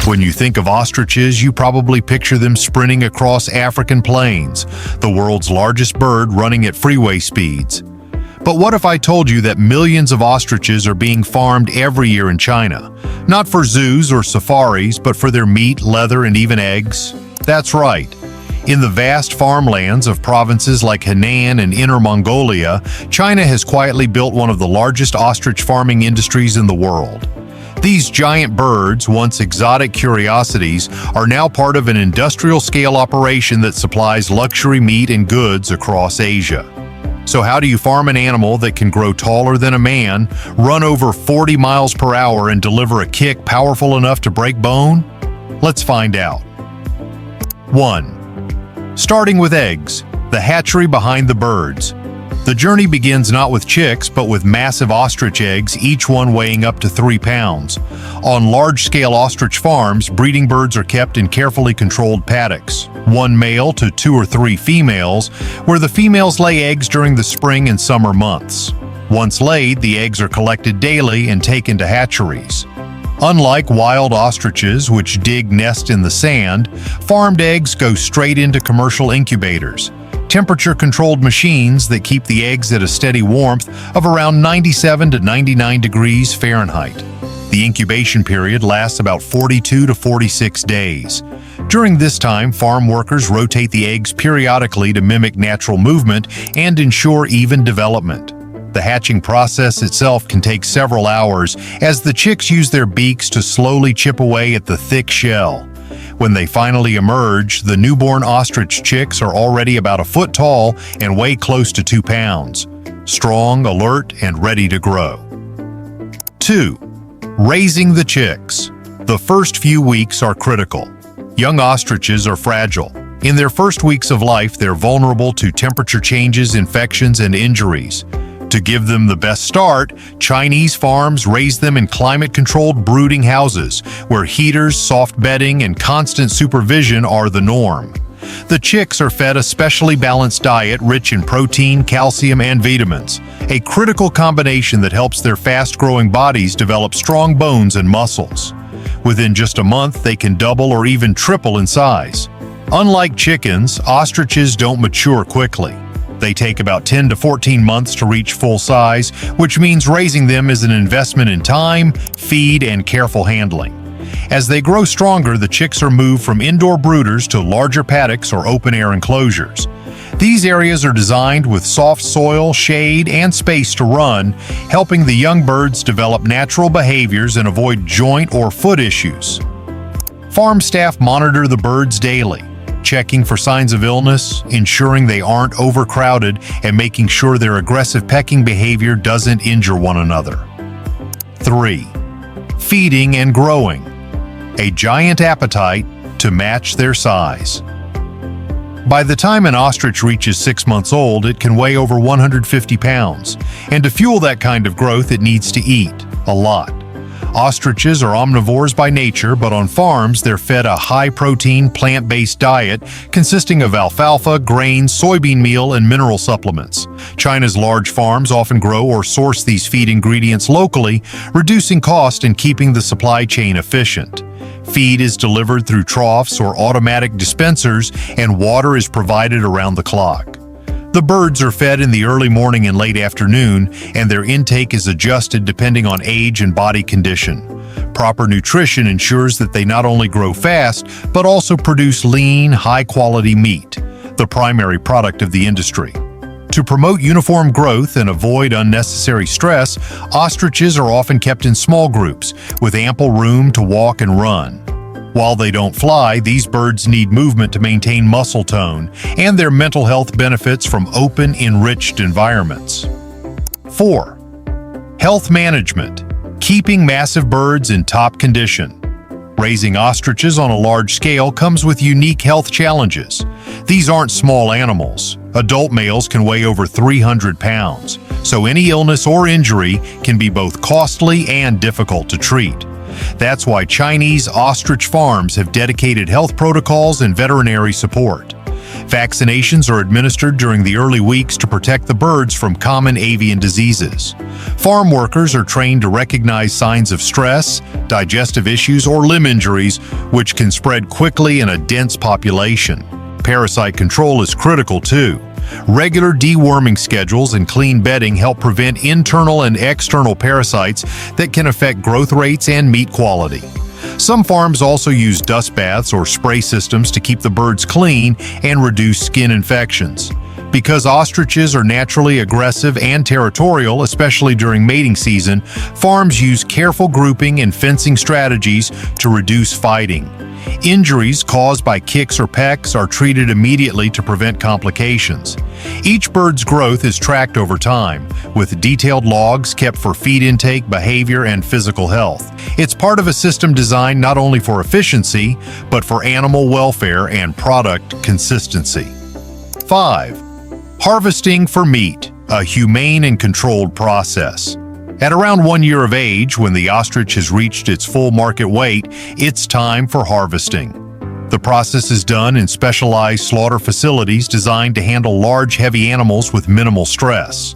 When you think of ostriches, you probably picture them sprinting across African plains, the world's largest bird running at freeway speeds. But what if I told you that millions of ostriches are being farmed every year in China? Not for zoos or safaris, but for their meat, leather, and even eggs? That's right. In the vast farmlands of provinces like Humane and Inner Mongolia, China has quietly built one of the largest ostrich farming industries in the world. These giant birds, once exotic curiosities, are now part of an industrial-scale operation that supplies luxury meat and goods across Asia. So how do you farm an animal that can grow taller than a man, run over 40 miles per hour, and deliver a kick powerful enough to break bone? Let's find out. 1. Starting with eggs, the hatchery behind the birds. The journey begins not with chicks, but with massive ostrich eggs, each one weighing up to 3 pounds. On large-scale ostrich farms, breeding birds are kept in carefully controlled paddocks, 1 male to 2 or 3 females, where the females lay eggs during the spring and summer months. Once laid, the eggs are collected daily and taken to hatcheries. Unlike wild ostriches, which dig nests in the sand, farmed eggs go straight into commercial incubators, temperature-controlled machines that keep the eggs at a steady warmth of around 97 to 99 degrees Fahrenheit. The incubation period lasts about 42 to 46 days. During this time, farm workers rotate the eggs periodically to mimic natural movement and ensure even development. The hatching process itself can take several hours, as the chicks use their beaks to slowly chip away at the thick shell. When they finally emerge, the newborn ostrich chicks are already about a foot tall and weigh close to 2 pounds. Strong, alert, and ready to grow. 2. Raising the chicks. The first few weeks are critical. Young ostriches are fragile. In their first weeks of life, they're vulnerable to temperature changes, infections, and injuries. To give them the best start, Chinese farms raise them in climate-controlled brooding houses, where heaters, soft bedding, and constant supervision are the norm. The chicks are fed a specially balanced diet rich in protein, calcium, and vitamins, a critical combination that helps their fast-growing bodies develop strong bones and muscles. Within just a month, they can double or even triple in size. Unlike chickens, ostriches don't mature quickly. They take about 10 to 14 months to reach full size, which means raising them is an investment in time, feed, and careful handling. As they grow stronger, the chicks are moved from indoor brooders to larger paddocks or open-air enclosures. These areas are designed with soft soil, shade, and space to run, helping the young birds develop natural behaviors and avoid joint or foot issues. Farm staff monitor the birds daily, checking for signs of illness, ensuring they aren't overcrowded, and making sure their aggressive pecking behavior doesn't injure one another. 3. Feeding and growing. A giant appetite to match their size. By the time an ostrich reaches 6 months old, it can weigh over 150 pounds, and to fuel that kind of growth, it needs to eat a lot. Ostriches are omnivores by nature, but on farms they're fed a high-protein, plant-based diet consisting of alfalfa, grains, soybean meal, and mineral supplements. China's large farms often grow or source these feed ingredients locally, reducing cost and keeping the supply chain efficient. Feed is delivered through troughs or automatic dispensers, and water is provided around the clock. The birds are fed in the early morning and late afternoon, and their intake is adjusted depending on age and body condition. Proper nutrition ensures that they not only grow fast, but also produce lean, high-quality meat, the primary product of the industry. To promote uniform growth and avoid unnecessary stress, ostriches are often kept in small groups, with ample room to walk and run. While they don't fly, these birds need movement to maintain muscle tone, and their mental health benefits from open, enriched environments. 4. Health management. Keeping massive birds in top condition. Raising ostriches on a large scale comes with unique health challenges. These aren't small animals. Adult males can weigh over 300 pounds, so any illness or injury can be both costly and difficult to treat. That's why Chinese ostrich farms have dedicated health protocols and veterinary support. Vaccinations are administered during the early weeks to protect the birds from common avian diseases. Farm workers are trained to recognize signs of stress, digestive issues, or limb injuries, which can spread quickly in a dense population. Parasite control is critical too. Regular deworming schedules and clean bedding help prevent internal and external parasites that can affect growth rates and meat quality. Some farms also use dust baths or spray systems to keep the birds clean and reduce skin infections. Because ostriches are naturally aggressive and territorial, especially during mating season, farms use careful grouping and fencing strategies to reduce fighting. Injuries caused by kicks or pecks are treated immediately to prevent complications. Each bird's growth is tracked over time, with detailed logs kept for feed intake, behavior, and physical health. It's part of a system designed not only for efficiency, but for animal welfare and product consistency. 5. Harvesting for meat, a humane and controlled process. At around 1 year of age, when the ostrich has reached its full market weight, it's time for harvesting. The process is done in specialized slaughter facilities designed to handle large, heavy animals with minimal stress.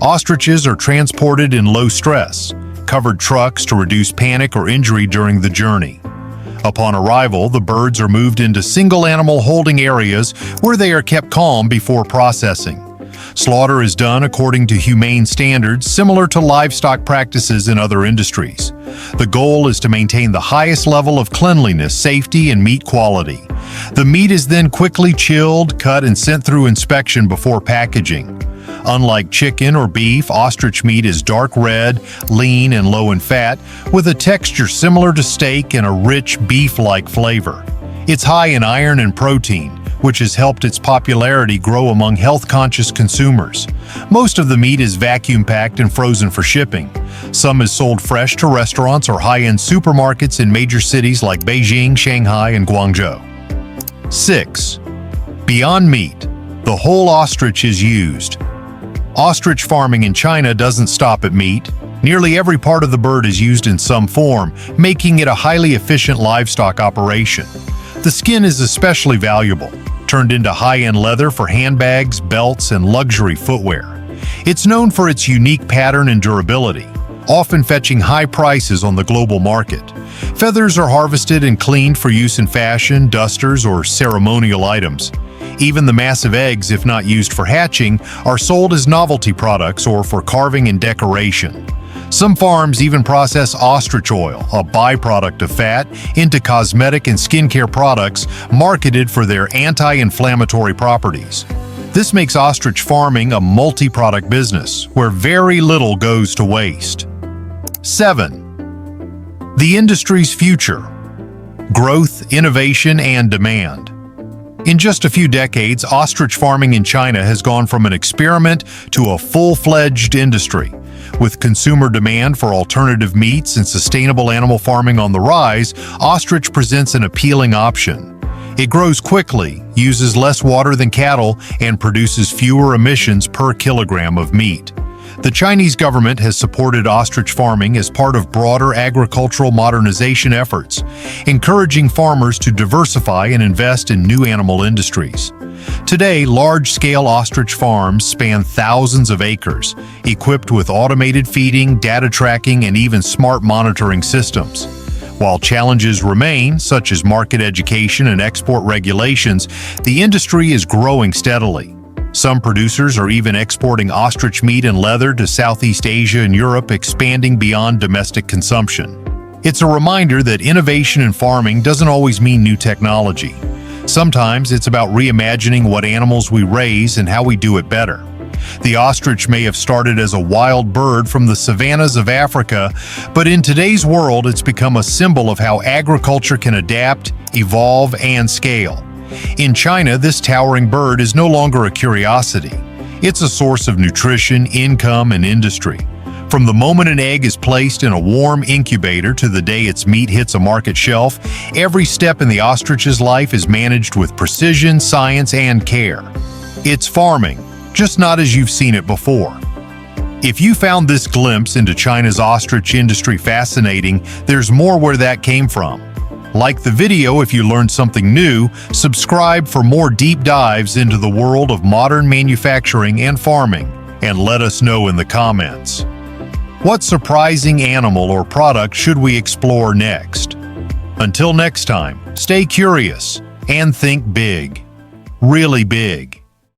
Ostriches are transported in low-stress, covered trucks to reduce panic or injury during the journey. Upon arrival, the birds are moved into single-animal holding areas where they are kept calm before processing. Slaughter is done according to humane standards similar to livestock practices in other industries. The goal is to maintain the highest level of cleanliness, safety, and meat quality. The meat is then quickly chilled, cut, and sent through inspection before packaging. Unlike chicken or beef, ostrich meat is dark red, lean, and low in fat, with a texture similar to steak and a rich beef-like flavor. It's high in iron and protein, which has helped its popularity grow among health-conscious consumers. Most of the meat is vacuum-packed and frozen for shipping. Some is sold fresh to restaurants or high-end supermarkets in major cities like Beijing, Shanghai, and Guangzhou. 6. Beyond meat, the whole ostrich is used. Ostrich farming in China doesn't stop at meat. Nearly every part of the bird is used in some form, making it a highly efficient livestock operation. The skin is especially valuable, turned into high-end leather for handbags, belts, and luxury footwear. It's known for its unique pattern and durability, often fetching high prices on the global market. Feathers are harvested and cleaned for use in fashion, dusters, or ceremonial items. Even the massive eggs, if not used for hatching, are sold as novelty products or for carving and decoration. Some farms even process ostrich oil, a byproduct of fat, into cosmetic and skincare products marketed for their anti-inflammatory properties. This makes ostrich farming a multi-product business, where very little goes to waste. 7. The industry's future: growth, innovation, and demand. In just a few decades, ostrich farming in China has gone from an experiment to a full-fledged industry. With consumer demand for alternative meats and sustainable animal farming on the rise, ostrich presents an appealing option. It grows quickly, uses less water than cattle, and produces fewer emissions per kilogram of meat. The Chinese government has supported ostrich farming as part of broader agricultural modernization efforts, encouraging farmers to diversify and invest in new animal industries. Today, large-scale ostrich farms span thousands of acres, equipped with automated feeding, data tracking, and even smart monitoring systems. While challenges remain, such as market education and export regulations, the industry is growing steadily. Some producers are even exporting ostrich meat and leather to Southeast Asia and Europe, expanding beyond domestic consumption. It's a reminder that innovation in farming doesn't always mean new technology. Sometimes it's about reimagining what animals we raise and how we do it better. The ostrich may have started as a wild bird from the savannas of Africa, but in today's world it's become a symbol of how agriculture can adapt, evolve, and scale. In China, this towering bird is no longer a curiosity. It's a source of nutrition, income, and industry. From the moment an egg is placed in a warm incubator to the day its meat hits a market shelf, every step in the ostrich's life is managed with precision, science, and care. It's farming, just not as you've seen it before. If you found this glimpse into China's ostrich industry fascinating, there's more where that came from. Like the video if you learned something new, subscribe for more deep dives into the world of modern manufacturing and farming, and let us know in the comments. What surprising animal or product should we explore next? Until next time, stay curious and think big. Really big.